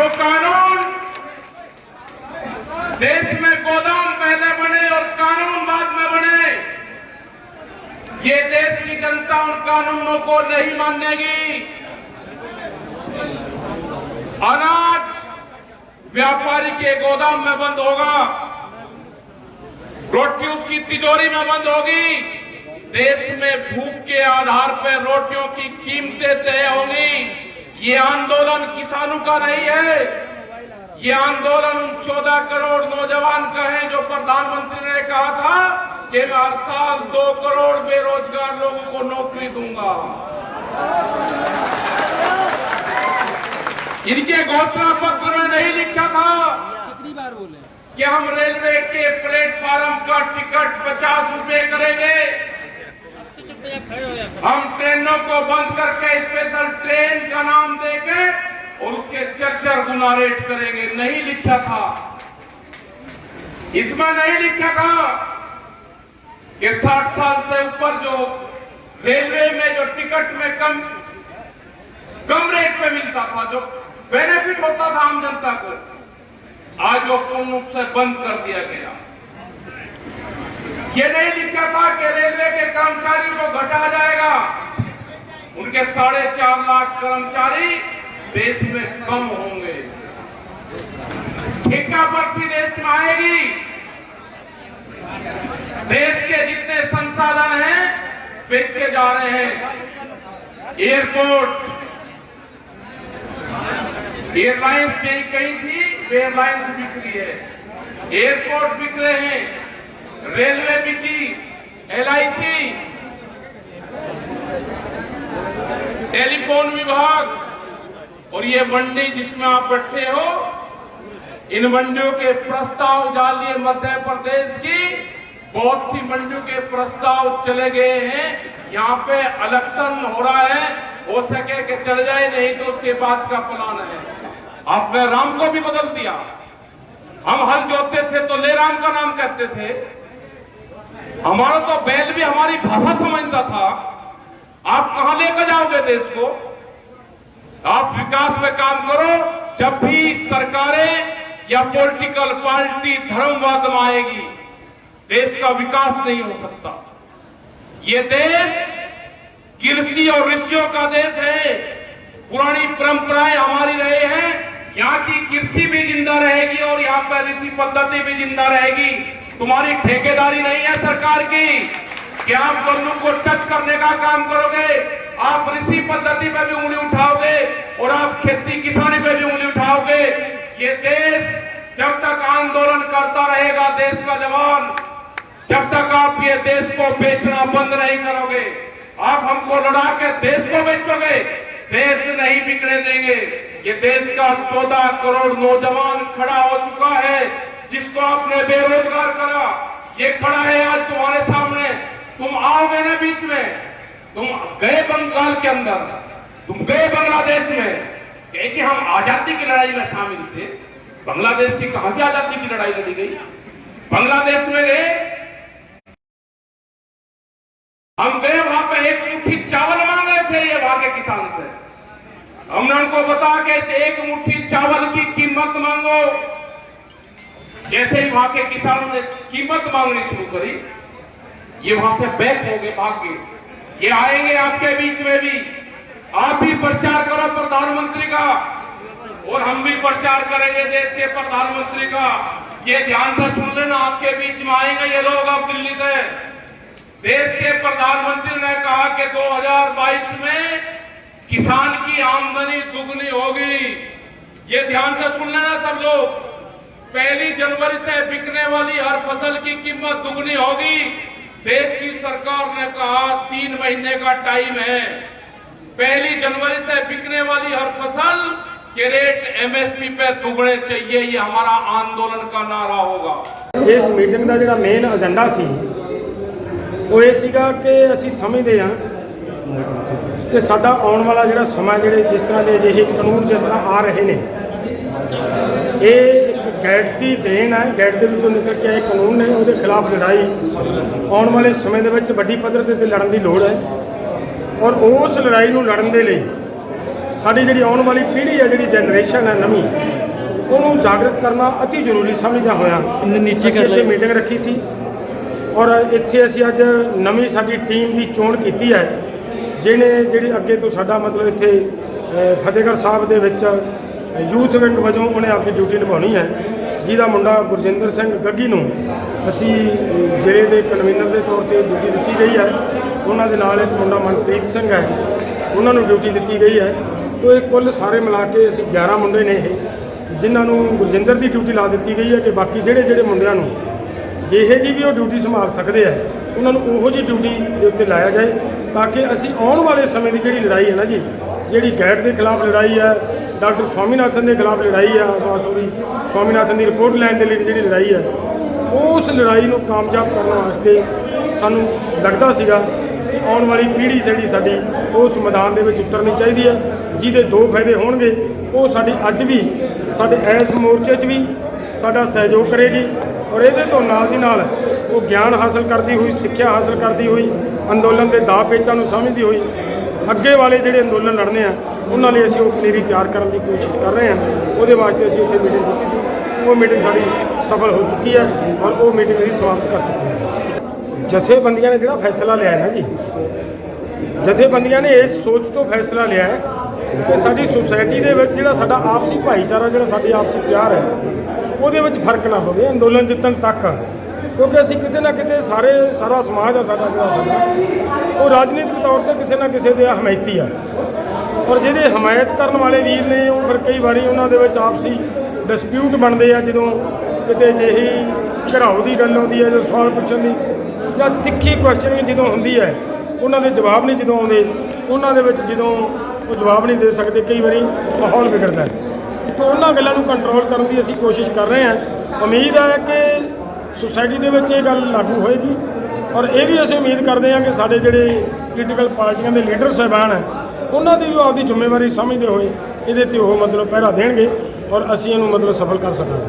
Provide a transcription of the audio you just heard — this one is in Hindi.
जो कानून देश में गोदाम पहले बने और कानून बाद में बने, ये देश की जनता उन कानूनों को नहीं मानेगी। अनाज व्यापारी के गोदाम में बंद होगा, रोटी उसकी तिजोरी में बंद होगी। देश में भूख के आधार पर रोटियों की कीमतें तय होंगी। ये आंदोलन किसानों का नहीं है, ये आंदोलन 14 करोड़ नौजवान का है जो प्रधानमंत्री ने कहा था कि मैं हर साल 2 करोड़ बेरोजगार लोगों को नौकरी दूंगा। इनके घोषणा पत्र में नहीं लिखा था कितनी बार बोले कि हम रेलवे के प्लेटफार्म का टिकट 50 रुपए करेंगे, हम ट्रेनों को बंद करके स्पेशल ट्रेन का नाम देके और उसके 4 गुना रेट करेंगे। नहीं लिखा था, इसमें नहीं लिखा था कि 60 साल से ऊपर जो रेलवे में जो टिकट में कम रेट पे मिलता था, जो बेनिफिट होता था आम जनता को, आज वो पूर्ण रूप से बंद कर दिया गया। ये नहीं लिखा था कि रेलवे के कर्मचारी को घटा जाएगा, उनके 4.5 लाख कर्मचारी देश में कम होंगे, ठेका भर्ती देश में आएगी। देश के जितने संसाधन हैं बेचे जा रहे हैं। एयरपोर्ट, एयरलाइंस यही कही थी, एयरलाइंस बिक रही है, एयरपोर्ट बिक रहे हैं, रेलवे बिकी, LIC, टेलीफोन विभाग और ये मंडी जिसमें आप बैठे हो, इन मंडियों के प्रस्ताव जालिए मध्य प्रदेश की बहुत सी मंडियों के प्रस्ताव चले गए हैं। यहाँ पे इलेक्शन हो रहा है, हो सके कि चल जाए, नहीं तो उसके बाद का प्लान है। आपने राम को भी बदल दिया। हम हल जोतते थे तो ले राम का नाम कहते थे, हमारा तो बैल भी हमारी भाषा समझता था। आप कहां लेकर जाओगे देश को? आप विकास में काम करो। जब भी सरकारें या पॉलिटिकल पार्टी धर्मवाद में आएगी, देश का विकास नहीं हो सकता। ये देश कृषि और ऋषियों का देश है, पुरानी परंपराएं हमारी रहे हैं। यहाँ की कृषि भी जिंदा रहेगी और यहाँ पर ऋषि पद्धति भी जिंदा रहेगी। तुम्हारी ठेकेदारी नहीं है सरकार की कि आप बंधु को टच करने का काम करोगे, आप ऋषि पद्धति पे भी उंगली उठाओगे और आप खेती किसानी पे भी उंगली उठाओगे। ये देश जब तक आंदोलन करता रहेगा, देश का जवान, जब तक आप ये देश को बेचना बंद नहीं करोगे, आप हमको लड़ा के देश को बेचोगे, देश नहीं बिकने देंगे। ये देश का 14 करोड़ नौजवान खड़ा हो चुका है, जिसको आपने बेरोजगार करा, ये खड़ा है आज तुम्हारे सामने। तुम आओगे ना बीच में, तुम गए बंगाल के अंदर, तुम गए बांग्लादेश में, कि हम आजादी की लड़ाई में शामिल थे। बांग्लादेश की कहां से आजादी की लड़ाई लड़ी गई? बांग्लादेश में गए, हम गए, वहां पे एक मुट्ठी चावल मांग रहे थे ये वहां के किसान से। हमने उनको बताया कि एक मुट्ठी चावल की कीमत मांगो। जैसे ही वहां के किसानों ने कीमत मांगनी शुरू करी, ये वहां से बैक हो गए, भाग गए। ये आएंगे आपके बीच में भी, आप भी प्रचार करो प्रधानमंत्री का और हम भी प्रचार करेंगे देश के प्रधानमंत्री का। ये ध्यान से सुन लेना, आपके बीच में आएंगे ये लोग अब दिल्ली से। देश के प्रधानमंत्री ने कहा कि 2022 में किसान की आमदनी दुगनी होगी। ये ध्यान से सुन लेना सब लोग। 1 जनवरी से बिकने वाली हर फसल की कीमत दुगनी होगी। देश की सरकार ने कहा 3 महीने का टाइम है। 1 जनवरी से बिकने वाली हर फसल के रेट MSP पे दुगने चाहिए। ये हमारा आंदोलन का नारा होगा। इस मीटिंग का जो मेन एजेंडा सी वो ये सीगा कि असी समझते हाँ कि साडा आने वाला जो समा जोड़े जिस तरह के अजिहे कानून जिस तरह आ रहे हैं, ये एक गैट की देन है। गैट के विचों निकल के आए कानून ने, उसके खिलाफ लड़ाई आने वाले समय के वड्डी पद्धर ते लड़न की लोड़ है। और उस लड़ाई नूं लड़न दे लई ਸਾਡੀ ਜਿਹੜੀ ਆਉਣ ਵਾਲੀ ਪੀੜ੍ਹੀ ਹੈ, ਜਿਹੜੀ ਜਨਰੇਸ਼ਨ ਹੈ ਨਵੀਂ, ਉਹਨੂੰ ਜਾਗਰਤ ਕਰਨਾ ਅਤੀ ਜ਼ਰੂਰੀ ਸਮਝਦਾ ਹੋਇਆ ਅਸੀਂ ਇੱਥੇ ਮੀਟਿੰਗ ਰੱਖੀ ਸੀ। ਔਰ ਇੱਥੇ ਅਸੀਂ ਅੱਜ ਨਵੀਂ ਸਾਡੀ ਟੀਮ ਦੀ ਚੋਣ ਕੀਤੀ ਹੈ, ਜਿਹੜੀ ਅੱਗੇ ਤੋਂ ਸਾਡਾ ਮਤਲਬ ਇੱਥੇ ਫਤਿਹਗੜ੍ਹ ਸਾਹਿਬ ਦੇ ਵਿੱਚ ਯੂਥ ਵਿੰਗ ਵਜੋਂ ਉਹਨੇ ਆਪਣੀ ਡਿਊਟੀ ਨਿਭਾਉਣੀ ਹੈ, ਜਿਹਦਾ ਮੁੰਡਾ ਗੁਰਜਿੰਦਰ ਸਿੰਘ ਗੱਗੀ ਨੂੰ ਅਸੀਂ ਜ਼ਿਲ੍ਹੇ ਦੇ ਕਨਵੀਨਰ ਦੇ ਤੌਰ ਤੇ ਡਿਊਟੀ ਦਿੱਤੀ ਗਈ ਹੈ। ਉਹਨਾਂ ਦੇ ਨਾਲ ਇੱਕ ਮੁੰਡਾ ਮਨਪ੍ਰੀਤ ਸਿੰਘ ਹੈ, ਉਹਨਾਂ ਨੂੰ ਡਿਊਟੀ ਦਿੱਤੀ ਗਈ ਹੈ। ਤੋ ਇਹ ਕੁੱਲ ਸਾਰੇ ਮਿਲਾ ਕੇ ਅਸੀਂ 11 ਮੁੰਡੇ ਨੇ ਇਹ, ਜਿਨ੍ਹਾਂ ਨੂੰ ਗੁਰਜਿੰਦਰ ਦੀ ਡਿਊਟੀ ਲਾ ਦਿੱਤੀ ਗਈ ਹੈ ਕਿ ਬਾਕੀ ਜਿਹੜੇ ਮੁੰਡਿਆਂ ਨੂੰ ਜਿਹੇ ਜੀ ਵੀ ਉਹ ਡਿਊਟੀ ਸੰਭਾਲ ਸਕਦੇ ਆ, ਉਹਨਾਂ ਨੂੰ ਉਹੋ ਜਿਹੀ ਡਿਊਟੀ ਦੇ ਉੱਤੇ ਲਾਇਆ ਜਾਏ, ਤਾਂ ਕਿ ਅਸੀਂ ਆਉਣ ਵਾਲੇ ਸਮੇਂ ਦੀ ਜਿਹੜੀ ਲੜਾਈ ਹੈ ਨਾ ਜੀ, ਜਿਹੜੀ ਗੈਟ ਦੇ ਖਿਲਾਫ ਲੜਾਈ ਹੈ, ਡਾਕਟਰ ਸਵਾਮੀਨਾਥਨ ਦੇ ਖਿਲਾਫ ਲੜਾਈ ਹੈ, ਸਵਾਮੀਨਾਥਨ ਦੀ ਰਿਪੋਰਟ ਲੈਣ ਦੇ ਲਈ ਜਿਹੜੀ ਲੜਾਈ ਹੈ, ਉਸ ਲੜਾਈ ਨੂੰ ਕਾਮਯਾਬ ਕਰਨ ਵਾਸਤੇ ਸਾਨੂੰ ਲੱਗਦਾ ਸੀਗਾ ਕਿ ਆਉਣ ਵਾਲੀ ਪੀੜ੍ਹੀ ਜਿਹੜੀ ਸਾਡੀ ਉਸ ਮੈਦਾਨ ਦੇ ਵਿੱਚ ਉਤਰਨੀ ਚਾਹੀਦੀ ਹੈ, ਜਿਹਦੇ ਦੋ ਫਾਇਦੇ ਹੋਣਗੇ। ਉਹ ਸਾਡੀ ਅੱਜ ਵੀ ਸਾਡੇ ਇਸ ਮੋਰਚੇ 'ਚ ਵੀ ਸਾਡਾ ਸਹਿਯੋਗ ਕਰੇਗੀ, ਔਰ ਇਹਦੇ ਤੋਂ ਨਾਲ ਦੀ ਨਾਲ ਉਹ ਗਿਆਨ ਹਾਸਲ ਕਰਦੀ ਹੋਈ, ਸਿੱਖਿਆ ਹਾਸਲ ਕਰਦੀ ਹੋਈ, ਅੰਦੋਲਨ ਦੇ ਦਾਅ ਪੇਚਾਂ ਨੂੰ ਸਮਝਦੀ ਹੋਈ ਅੱਗੇ ਵਾਲੇ ਜਿਹੜੇ ਅੰਦੋਲਨ ਲੜਨੇ ਆ ਉਹਨਾਂ ਲਈ ਅਸੀਂ ਉਹ ਪਨੀਰੀ ਤਿਆਰ ਕਰਨ ਦੀ ਕੋਸ਼ਿਸ਼ ਕਰ ਰਹੇ ਹਾਂ। ਉਹਦੇ ਵਾਸਤੇ ਅਸੀਂ ਇੱਥੇ ਮੀਟਿੰਗ ਕੀਤੀ ਸੀ, ਉਹ ਮੀਟਿੰਗ ਸਾਡੀ ਸਫਲ ਹੋ ਚੁੱਕੀ ਹੈ ਔਰ ਉਹ ਮੀਟਿੰਗ ਅਸੀਂ ਸਮਾਪਤ ਕਰ ਚੁੱਕੇ ਹਾਂ। ਜਥੇਬੰਦੀਆਂ ਨੇ ਜਿਹੜਾ ਫੈਸਲਾ ਲਿਆ ਹੈ ਨਾ ਜੀ, ਜਥੇਬੰਦੀਆਂ ਨੇ ਇਸ ਸੋਚ ਤੋਂ ਫੈਸਲਾ ਲਿਆ ਹੈ ਕਿ ਸਾਡੀ ਸੁਸਾਇਟੀ ਦੇ ਵਿੱਚ ਜਿਹੜਾ ਸਾਡਾ ਆਪਸੀ ਭਾਈਚਾਰਾ, ਜਿਹੜਾ ਸਾਡੀ ਆਪਸੀ ਪਿਆਰ ਹੈ, ਉਹਦੇ ਵਿੱਚ ਫਰਕ ਨਾ ਪਵੇ ਅੰਦੋਲਨ ਜਿੱਤਣ ਤੱਕ, ਕਿਉਂਕਿ ਅਸੀਂ ਕਿਤੇ ਨਾ ਕਿਤੇ ਸਾਰਾ ਸਮਾਜ ਆ ਸਾਡਾ ਉਹ ਰਾਜਨੀਤਿਕ ਤੌਰ ਤੇ ਕਿਸੇ ਨਾ ਕਿਸੇ ਦੇ ਹਮਾਇਤੀ ਆ, ਔਰ ਜਿਹਦੇ ਹਮਾਇਤ ਕਰਨ ਵਾਲੇ ਵੀਰ ਨੇ ਉਹ ਫਿਰ ਕਈ ਵਾਰੀ ਉਹਨਾਂ ਦੇ ਵਿੱਚ ਆਪਸੀ ਡਿਸਪਿਊਟ ਬਣਦੇ ਆ। ਜਦੋਂ ਕਿਤੇ ਜਿਹੀ ਘਰਾਓ ਦੀ ਗੱਲ ਆਉਂਦੀ ਹੈ, ਜਦੋਂ ਸਵਾਲ ਪੁੱਛਣ ਦੀ ਜਾਂ ਤਿੱਖੀ ਕੁਐਸਚਨਿੰਗ ਜਦੋਂ ਹੁੰਦੀ ਹੈ, ਉਹਨਾਂ ਦੇ ਜਵਾਬ ਨਹੀਂ ਜਦੋਂ ਆਉਂਦੇ, ਉਹਨਾਂ ਦੇ ਵਿੱਚ ਜਦੋਂ ਉਹ ਜਵਾਬ ਨਹੀਂ ਦੇ ਸਕਦੇ, ਕਈ ਵਾਰੀ ਮਾਹੌਲ ਵਿਗੜਦਾ ਹੈ। ਤਾਂ ਉਹਨਾਂ ਗੱਲਾਂ ਨੂੰ ਕੰਟਰੋਲ ਕਰਨ ਦੀ ਅਸੀਂ ਕੋਸ਼ਿਸ਼ ਕਰ ਰਹੇ ਹਾਂ। ਉਮੀਦ ਹੈ ਕਿ ਸੁਸਾਇਟੀ ਦੇ ਵਿੱਚ ਇਹ ਗੱਲ ਲਾਗੂ ਹੋਏਗੀ, ਔਰ ਇਹ ਵੀ ਅਸੀਂ ਉਮੀਦ ਕਰਦੇ ਹਾਂ ਕਿ ਸਾਡੇ ਜਿਹੜੇ ਪੋਲੀਟੀਕਲ ਪਾਰਟੀਆਂ ਦੇ ਲੀਡਰ ਸਾਹਿਬਾਨ ਹੈ, ਉਹਨਾਂ ਦੀ ਵੀ ਆਪਦੀ ਜ਼ਿੰਮੇਵਾਰੀ ਸਮਝਦੇ ਹੋਏ ਇਹਦੇ 'ਤੇ ਉਹ ਮਤਲਬ ਪਹਿਰਾ ਦੇਣਗੇ ਔਰ ਅਸੀਂ ਇਹਨੂੰ ਮਤਲਬ ਸਫਲ ਕਰ ਸਕਾਂਗੇ।